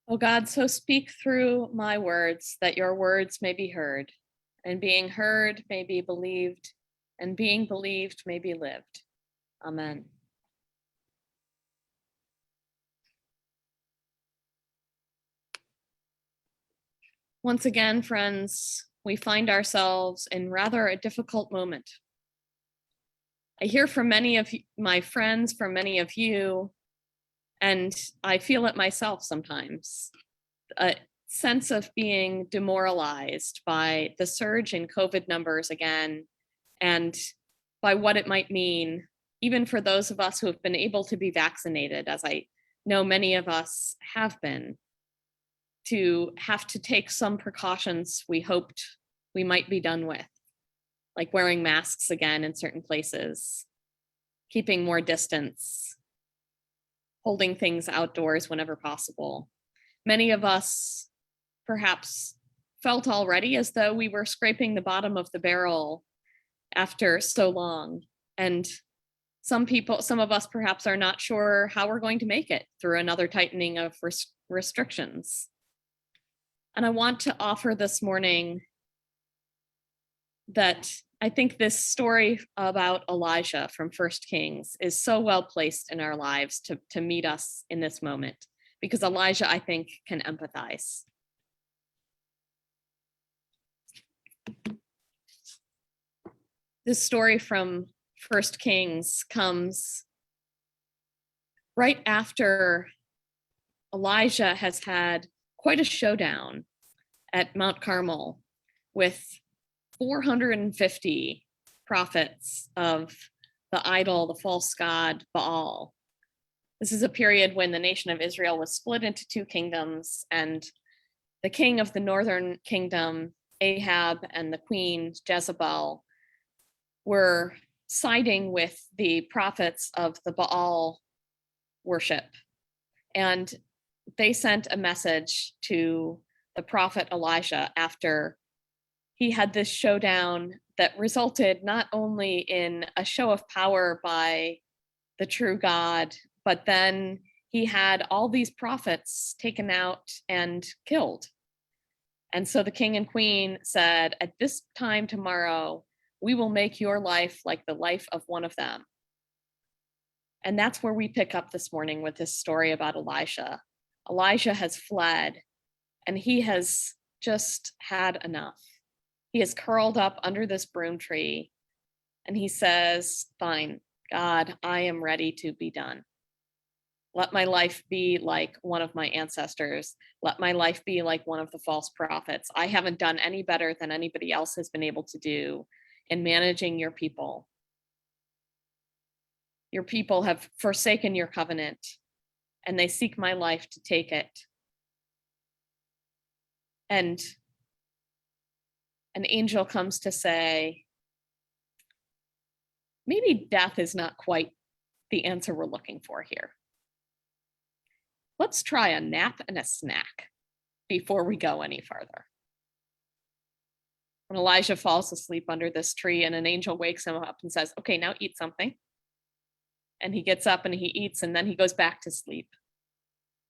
O God, so speak through my words that your words may be heard, and being heard may be believed, and being believed may be lived. Amen. Once again, friends, we find ourselves in rather a difficult moment. I hear from many of my friends, from many of you, and I feel it myself sometimes. A sense of being demoralized by the surge in COVID numbers again, and by what it might mean, even for those of us who have been able to be vaccinated, as I know many of us have been, to have to take some precautions we hoped we might be done with, like wearing masks again in certain places, keeping more distance, holding things outdoors whenever possible. Many of us perhaps felt already as though we were scraping the bottom of the barrel after so long. And some of us perhaps are not sure how we're going to make it through another tightening of restrictions. And I want to offer this morning that I think this story about Elijah from First Kings is so well placed in our lives to meet us in this moment, because Elijah, I think, can empathize. This story from First Kings comes right after Elijah has had quite a showdown at Mount Carmel with 450 prophets of the idol, the false god, Baal. This is a period when the nation of Israel was split into two kingdoms, and the king of the northern kingdom, Ahab, and the queen, Jezebel, were siding with the prophets of the Baal worship. And they sent a message to the prophet Elijah after he had this showdown that resulted not only in a show of power by the true God, but then he had all these prophets taken out and killed. And so the king and queen said, at this time tomorrow, we will make your life like the life of one of them. And that's where we pick up this morning with this story about Elijah. Elijah has fled, and he has just had enough. He is curled up under this broom tree, and he says, fine, God, I am ready to be done. Let my life be like one of my ancestors. Let my life be like one of the false prophets. I haven't done any better than anybody else has been able to do in managing your people. Your people have forsaken your covenant, and they seek my life to take it. And an angel comes to say, maybe death is not quite the answer we're looking for here. Let's try a nap and a snack before we go any farther. And Elijah falls asleep under this tree, and an angel wakes him up and says, okay, now eat something. And he gets up and he eats, and then he goes back to sleep.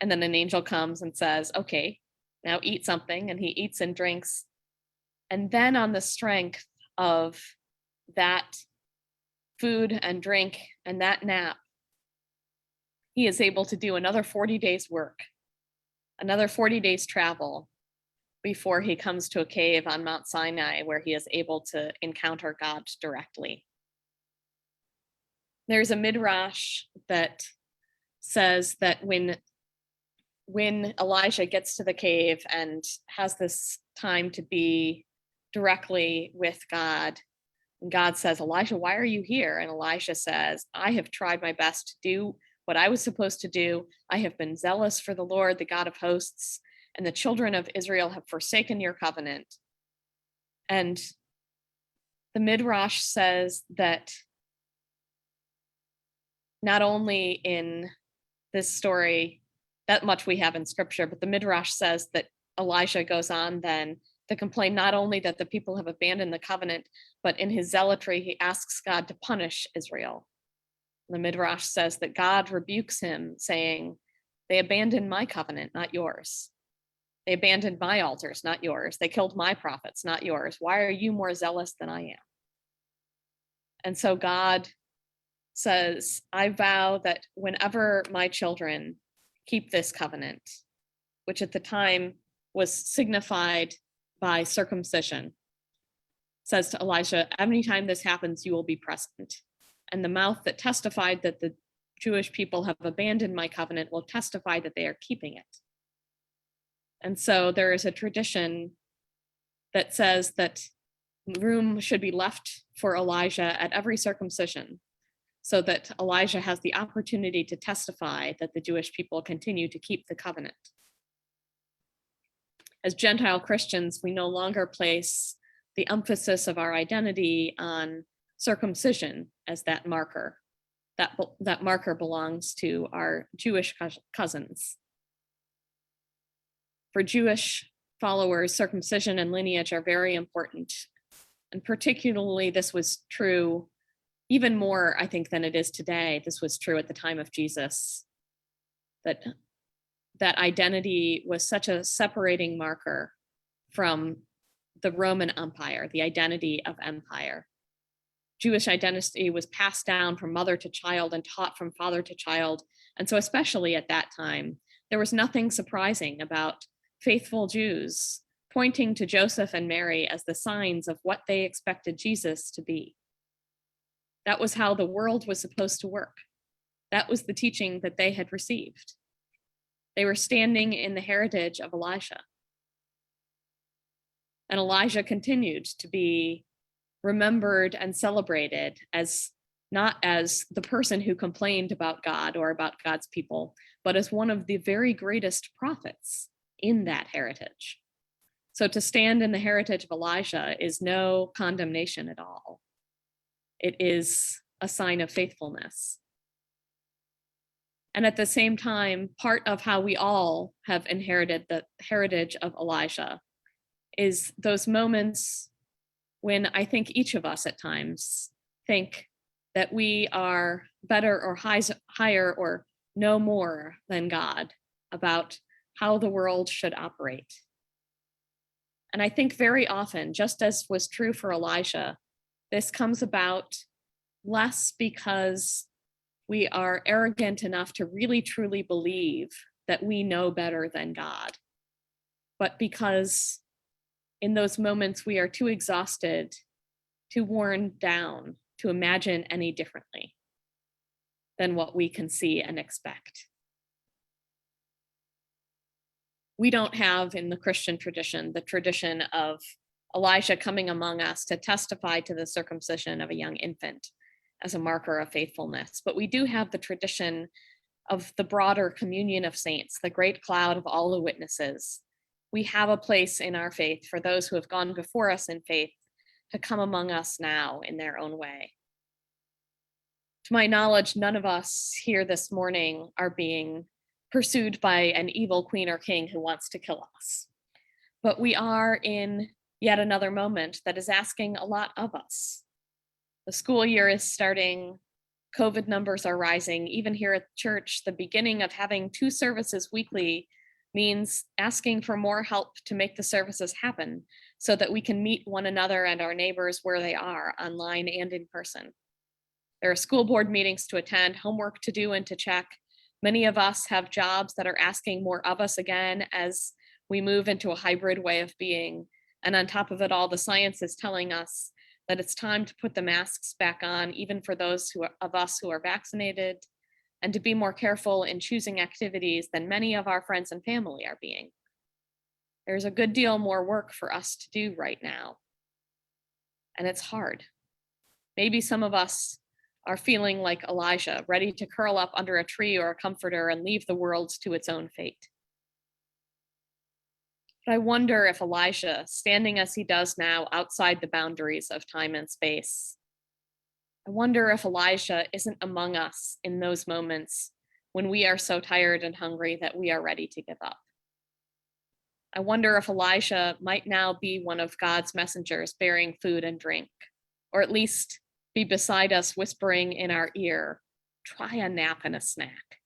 And then an angel comes and says, okay, now eat something. And he eats and drinks. And then on the strength of that food and drink and that nap, he is able to do another 40 days work, another 40 days travel before he comes to a cave on Mount Sinai where he is able to encounter God directly. There's a midrash that says that when Elijah gets to the cave and has this time to be directly with God, and God says, Elijah, why are you here? And Elijah says, I have tried my best to do what I was supposed to do. I have been zealous for the Lord, the God of hosts, and the children of Israel have forsaken your covenant. And the midrash says that not only in this story, that much we have in scripture, but the midrash says that Elijah goes on then to complain not only that the people have abandoned the covenant, but in his zealotry, he asks God to punish Israel. The midrash says that God rebukes him, saying They abandoned my covenant, not yours. They abandoned my altars, not yours. They killed my prophets, not yours. Why are you more zealous than I am? And so God says, I vow that whenever my children keep this covenant, which at the time was signified by circumcision, says to Elijah, anytime this happens, you will be present. And the mouth that testified that the Jewish people have abandoned my covenant will testify that they are keeping it. And so there is a tradition that says that room should be left for Elijah at every circumcision, so that Elijah has the opportunity to testify that the Jewish people continue to keep the covenant. As Gentile Christians, we no longer place the emphasis of our identity on circumcision as that marker. That marker belongs to our Jewish cousins. For Jewish followers, circumcision and lineage are very important. And particularly this was true even more, I think, than it is today. This was true at the time of Jesus, that identity was such a separating marker from the Roman Empire, the identity of empire. Jewish identity was passed down from mother to child and taught from father to child. And so especially at that time, there was nothing surprising about faithful Jews pointing to Joseph and Mary as the signs of what they expected Jesus to be. That was how the world was supposed to work. That was the teaching that they had received. They were standing in the heritage of Elijah. And Elijah continued to be remembered and celebrated as not as the person who complained about God or about God's people, but as one of the very greatest prophets in that heritage. So to stand in the heritage of Elijah is no condemnation at all. It is a sign of faithfulness. And at the same time, part of how we all have inherited the heritage of Elijah is those moments when I think each of us at times think that we are better or higher or know more than God about how the world should operate. And I think very often, just as was true for Elijah, this comes about less because we are arrogant enough to really truly believe that we know better than God, but because in those moments we are too exhausted, too worn down to imagine any differently than what we can see and expect. We don't have in the Christian tradition the tradition of Elijah coming among us to testify to the circumcision of a young infant as a marker of faithfulness. But we do have the tradition of the broader communion of saints, the great cloud of all the witnesses. We have a place in our faith for those who have gone before us in faith to come among us now in their own way. To my knowledge, none of us here this morning are being pursued by an evil queen or king who wants to kill us. But we are in yet another moment that is asking a lot of us. The school year is starting, COVID numbers are rising. Even here at church, the beginning of having 2 services weekly means asking for more help to make the services happen so that we can meet one another and our neighbors where they are, online and in person. There are school board meetings to attend, homework to do and to check. Many of us have jobs that are asking more of us again as we move into a hybrid way of being. And on top of it all, the science is telling us that it's time to put the masks back on, even for those of us who are vaccinated, and to be more careful in choosing activities than many of our friends and family are being. There's a good deal more work for us to do right now. And it's hard. Maybe some of us are feeling like Elijah, ready to curl up under a tree or a comforter and leave the world to its own fate. But I wonder if Elijah, standing as he does now outside the boundaries of time and space, I wonder if Elijah isn't among us in those moments when we are so tired and hungry that we are ready to give up. I wonder if Elijah might now be one of God's messengers bearing food and drink, or at least be beside us whispering in our ear, try a nap and a snack.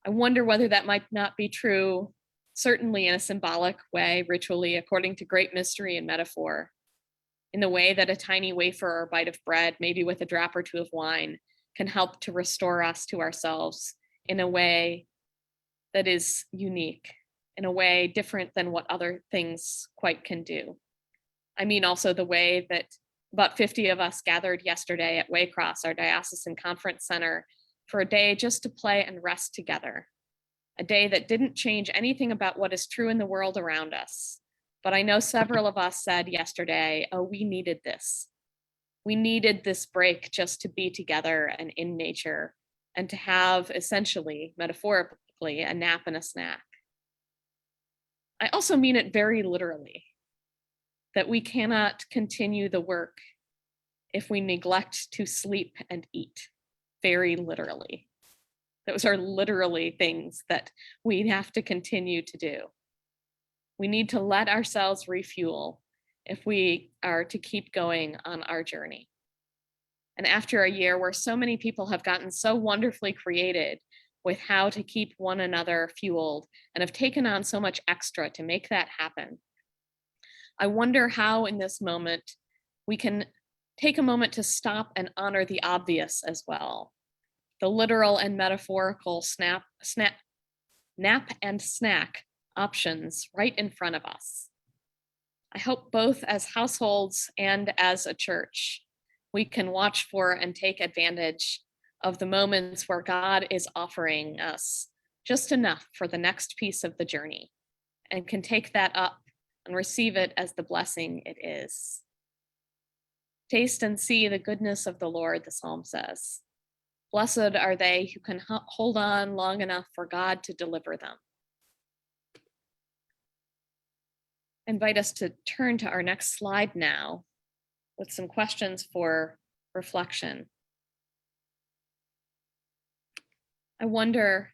I wonder whether that might not be true, certainly in a symbolic way, ritually, according to great mystery and metaphor, in the way that a tiny wafer or bite of bread, maybe with a drop or two of wine, can help to restore us to ourselves in a way that is unique, in a way different than what other things quite can do. I mean, also the way that about 50 of us gathered yesterday at Waycross, our diocesan conference center, for a day just to play and rest together. A day that didn't change anything about what is true in the world around us. But I know several of us said yesterday, oh, we needed this. We needed this break just to be together and in nature and to have essentially, metaphorically, a nap and a snack. I also mean it very literally, that we cannot continue the work if we neglect to sleep and eat, very literally. Those are literally things that we have to continue to do. We need to let ourselves refuel if we are to keep going on our journey. And after a year where so many people have gotten so wonderfully created with how to keep one another fueled and have taken on so much extra to make that happen, I wonder how in this moment we can take a moment to stop and honor the obvious as well. The literal and metaphorical nap and snack options right in front of us. I hope both as households and as a church, we can watch for and take advantage of the moments where God is offering us just enough for the next piece of the journey and can take that up and receive it as the blessing it is. Taste and see the goodness of the Lord, the psalm says. Blessed are they who can hold on long enough for God to deliver them. I invite us to turn to our next slide now with some questions for reflection. I wonder,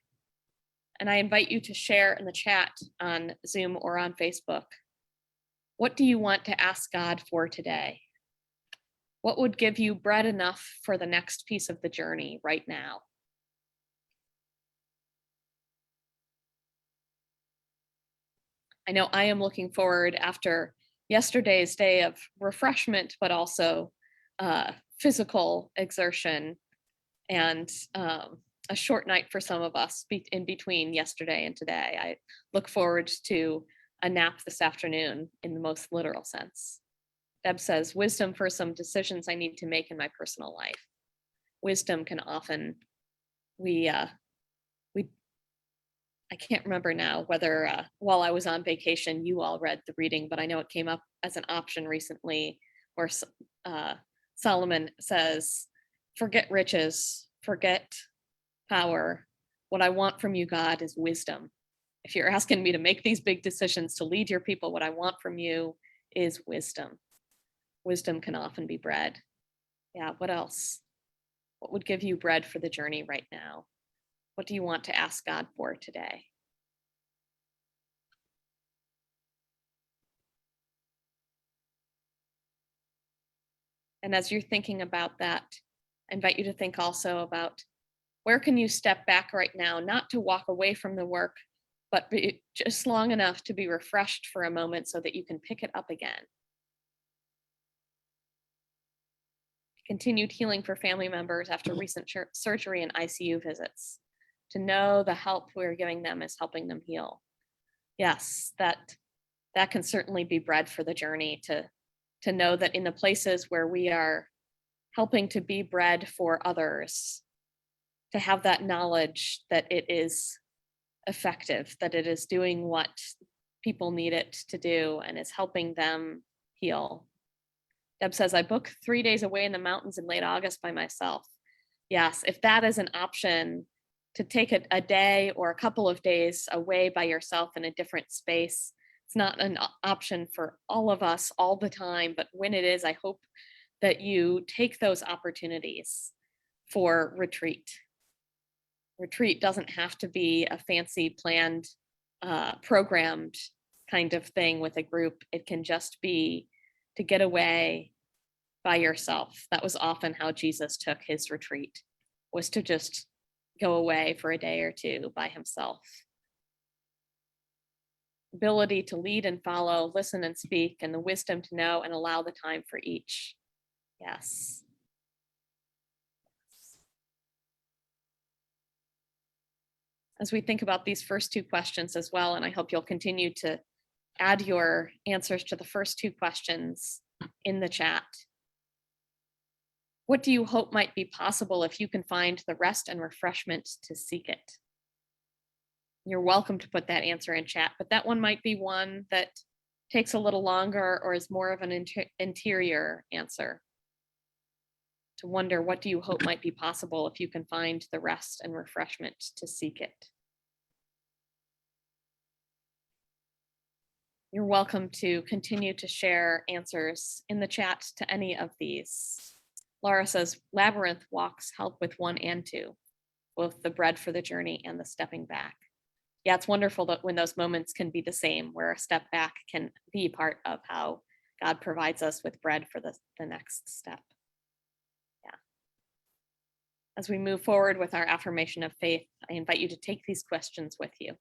and I invite you to share in the chat on Zoom or on Facebook, what do you want to ask God for today? What would give you bread enough for the next piece of the journey right now? I know I am looking forward after yesterday's day of refreshment, but also physical exertion and a short night for some of us in between yesterday and today. I look forward to a nap this afternoon in the most literal sense. Deb says, wisdom for some decisions I need to make in my personal life. Wisdom can often, I can't remember now whether while I was on vacation, you all read the reading, but I know it came up as an option recently where Solomon says, forget riches, forget power. What I want from you, God, is wisdom. If you're asking me to make these big decisions to lead your people, what I want from you is wisdom. Wisdom can often be bread. Yeah, what else? What would give you bread for the journey right now? What do you want to ask God for today? And as you're thinking about that, I invite you to think also about where can you step back right now, not to walk away from the work, but be just long enough to be refreshed for a moment so that you can pick it up again. Continued healing for family members after recent surgery and ICU visits. To know the help we're giving them is helping them heal. Yes, that can certainly be bread for the journey, to know that in the places where we are helping to be bread for others, to have that knowledge that it is effective, that it is doing what people need it to do and is helping them heal. Deb says, I booked 3 days away in the mountains in late August by myself. Yes, if that is an option, to take a day or a couple of days away by yourself in a different space, it's not an option for all of us all the time, but when it is, I hope that you take those opportunities for retreat. Retreat doesn't have to be a fancy planned, programmed kind of thing with a group. It can just be to get away by yourself. That was often how Jesus took his retreat, was to just go away for a day or two by himself. Ability to lead and follow, listen and speak, and the wisdom to know and allow the time for each. Yes. As we think about these first two questions as well, and I hope you'll continue to add your answers to the first two questions in the chat. What do you hope might be possible if you can find the rest and refreshment to seek it? You're welcome to put that answer in chat, but that one might be one that takes a little longer or is more of an interior answer. To wonder, what do you hope might be possible if you can find the rest and refreshment to seek it? You're welcome to continue to share answers in the chat to any of these. Laura says, Labyrinth walks help with 1 and 2, both the bread for the journey and the stepping back. Yeah, it's wonderful that when those moments can be the same, where a step back can be part of how God provides us with bread for the next step. Yeah. As we move forward with our affirmation of faith, I invite you to take these questions with you.